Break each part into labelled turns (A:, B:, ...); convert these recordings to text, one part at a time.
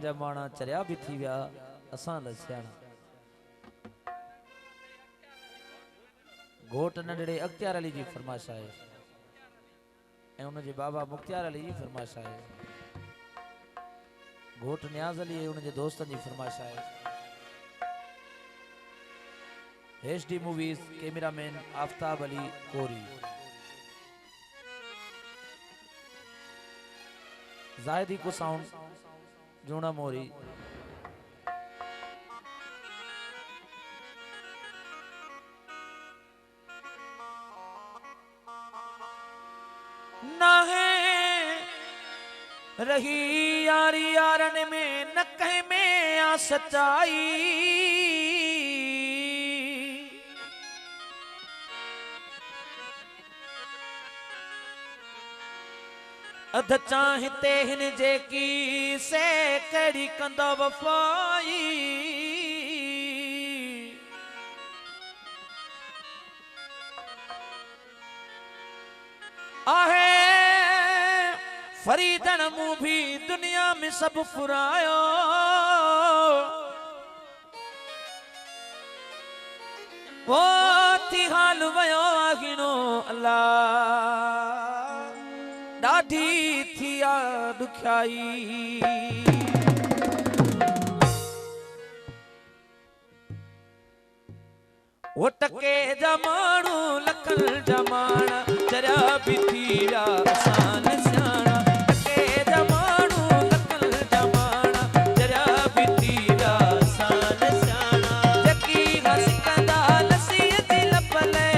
A: जमाना चरिया भी थी विया असां लसियाणा घोट नंढड़े अख्तियार अली जी फरमाइश आहे ऐं उन जे बाबा मुख्तियार अली जी फरमाइश आहे घोट न्याज़ अली उन जे दोस्तनि जी फरमाइश आहे HD movies cameraman Aftab Ali कोरी जाहिदी को साउंड जूना मोरी ना है रही यारी यारन में न कहीं में आ सच्चाई अध चाहते हिन जेकी से कड़ी कंदो वफाई आहे फरीदन मुँह भी दुनिया में सब फुरायो वो थी हाल वयो आगिनो अल्लाह डाढी थी दुखियाई वो टके जमाणू लखल जमाना चरिया भी थी विया असान सियाणा टके जमाणू लखल जमाना चरिया भी थी विया असान सियाणा जकी हसकंदा लसी जी लपले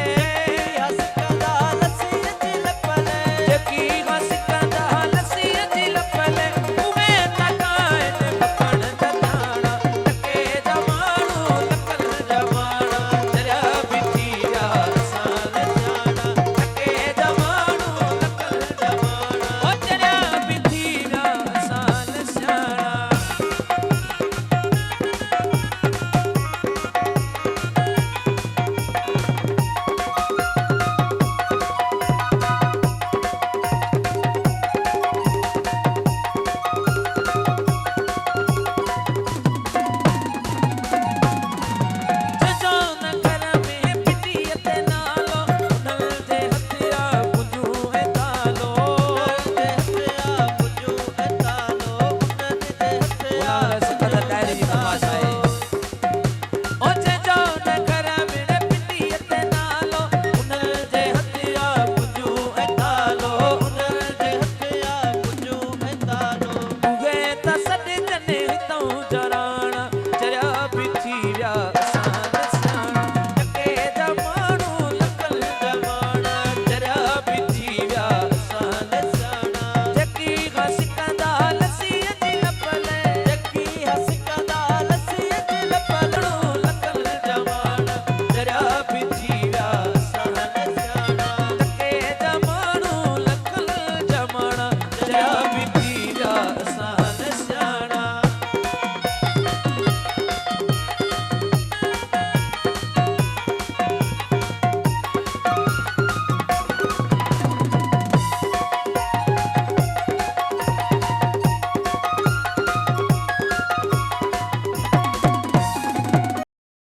A: हसकंदा लसी जी लपले जकी हसकंदा लसी जी लपले उहे तकाए पकड़ जताना टके जमाणू लखल जमाना चरिया भी थी विया असान सियाणा टके जमाणू लखल जमाना ओ चरिया भी थी विया असान सियाणा